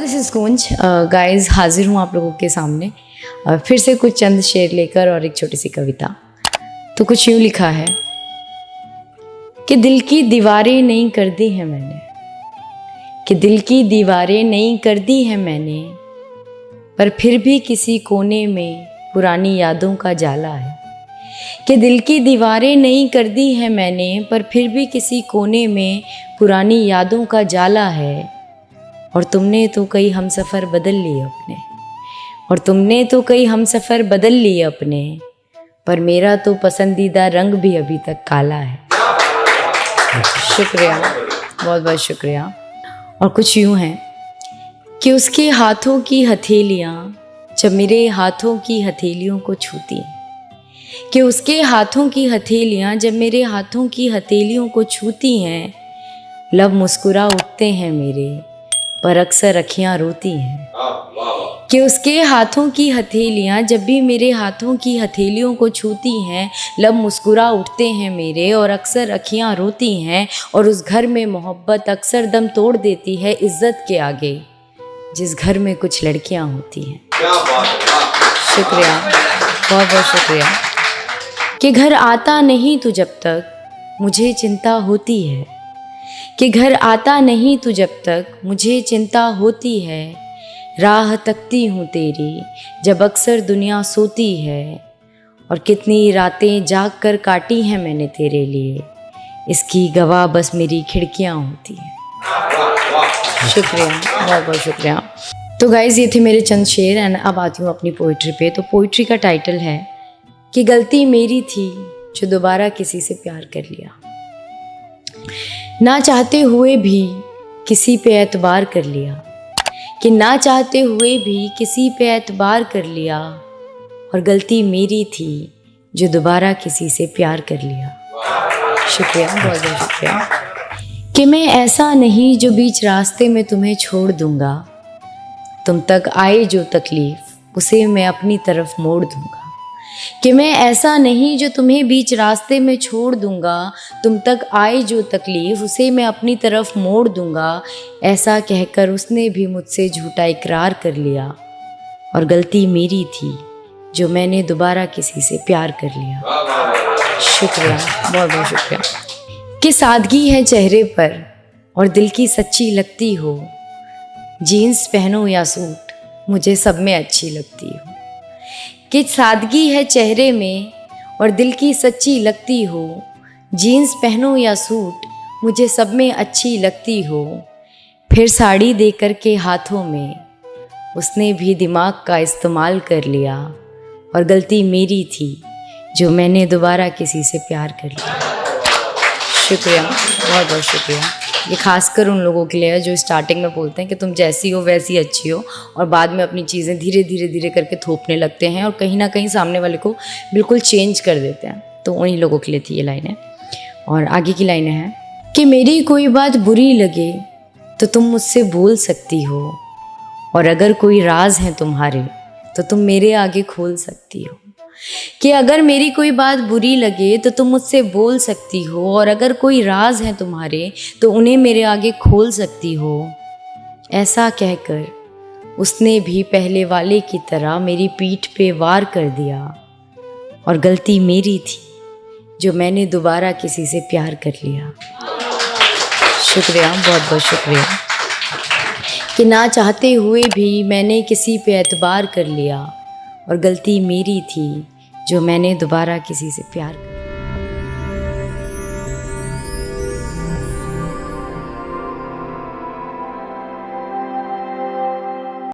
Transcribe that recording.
This is Gunj. Guys, हाजिर हूँ आप लोगों के सामने फिर से कुछ चंद शेर लेकर और एक छोटी सी कविता। तो कुछ यूँ लिखा है कि दिल की दीवारें नहीं कर दी हैं मैंने, कि दिल की दीवारें नहीं कर दी हैं मैंने, पर फिर भी किसी कोने में पुरानी यादों का जाला है। कि दिल की दीवारें नहीं कर दी हैं मैंने, पर फिर भी किसी कोने में पुरानी यादों का जाला है। और तुमने तो कई हमसफ़र बदल लिए अपने, और तुमने तो कई हमसफ़र बदल लिए अपने, पर मेरा तो पसंदीदा रंग भी अभी तक काला है। शुक्रिया, बहुत बहुत शुक्रिया। और कुछ यूँ है कि उसके हाथों की हथेलियाँ जब मेरे हाथों की हथेलियों को छूती हैं, कि उसके हाथों की हथेलियाँ जब मेरे हाथों की हथेलियों को छूती हैं, लब मुस्कुरा उठते हैं मेरे, पर अक्सर अखियाँ रोती हैं। कि उसके हाथों की हथेलियाँ जब भी मेरे हाथों की हथेलियों को छूती हैं, लब मुस्कुरा उठते हैं मेरे और अक्सर अखियाँ रोती हैं। और उस घर में मोहब्बत अक्सर दम तोड़ देती है इज्जत के आगे, जिस घर में कुछ लड़कियाँ होती हैं। शुक्रिया, बहुत बहुत शुक्रिया। कि घर आता नहीं तू जब तक मुझे चिंता होती है, कि घर आता नहीं तू जब तक मुझे चिंता होती है। राह तकती हूँ तेरी जब अक्सर दुनिया सोती है, और कितनी रातें जाग कर काटी हैं मैंने तेरे लिए, इसकी गवाह बस मेरी खिड़कियाँ होती हैं। शुक्रिया, बहुत बहुत शुक्रिया। तो गाइज़, ये थे मेरे चंद शेर एंड अब आती हूँ अपनी पोइट्री पे। तो पोइट्री का टाइटल है कि गलती मेरी थी जो दोबारा किसी से प्यार कर लिया, ना चाहते हुए भी किसी पे एतबार कर लिया, कि ना चाहते हुए भी किसी पे एतबार कर लिया, और गलती मेरी थी जो दोबारा किसी से प्यार कर लिया। शुक्रिया, बहुत बहुत शुक्रिया। कि मैं ऐसा नहीं जो बीच रास्ते में तुम्हें छोड़ दूंगा, तुम तक आए जो तकलीफ़ उसे मैं अपनी तरफ मोड़ दूंगा। कि मैं ऐसा नहीं जो तुम्हें बीच रास्ते में छोड़ दूंगा, तुम तक आए जो तकलीफ़ उसे मैं अपनी तरफ मोड़ दूंगा। ऐसा कहकर उसने भी मुझसे झूठा इकरार कर लिया, और गलती मेरी थी जो मैंने दोबारा किसी से प्यार कर लिया। शुक्रिया, बहुत बहुत शुक्रिया। कि सादगी है चेहरे पर और दिल की सच्ची लगती हो, जीन्स पहनो या सूट मुझे सब में अच्छी लगती हो। कि सादगी है चेहरे में और दिल की सच्ची लगती हो, जीन्स पहनो या सूट मुझे सब में अच्छी लगती हो। फिर साड़ी देकर के हाथों में उसने भी दिमाग का इस्तेमाल कर लिया, और गलती मेरी थी जो मैंने दोबारा किसी से प्यार कर लिया। शुक्रिया, बहुत बहुत शुक्रिया। ये खासकर उन लोगों के लिए है जो स्टार्टिंग में बोलते हैं कि तुम जैसी हो वैसी अच्छी हो, और बाद में अपनी चीज़ें धीरे धीरे धीरे करके थोपने लगते हैं और कहीं ना कहीं सामने वाले को बिल्कुल चेंज कर देते हैं। तो उन्हीं लोगों के लिए थी ये लाइनें। और आगे की लाइनें हैं कि मेरी कोई बात बुरी लगे तो तुम मुझसे बोल सकती हो, और अगर कोई राज है तुम्हारे तो तुम मेरे आगे खोल सकती हो। कि अगर मेरी कोई बात बुरी लगे तो तुम मुझसे बोल सकती हो, और अगर कोई राज है तुम्हारे तो उन्हें मेरे आगे खोल सकती हो। ऐसा कहकर उसने भी पहले वाले की तरह मेरी पीठ पे वार कर दिया, और गलती मेरी थी जो मैंने दोबारा किसी से प्यार कर लिया। शुक्रिया, बहुत बहुत शुक्रिया। कि ना चाहते हुए भी मैंने किसी पे एतबार कर लिया, और गलती मेरी थी जो मैंने दोबारा किसी से प्यार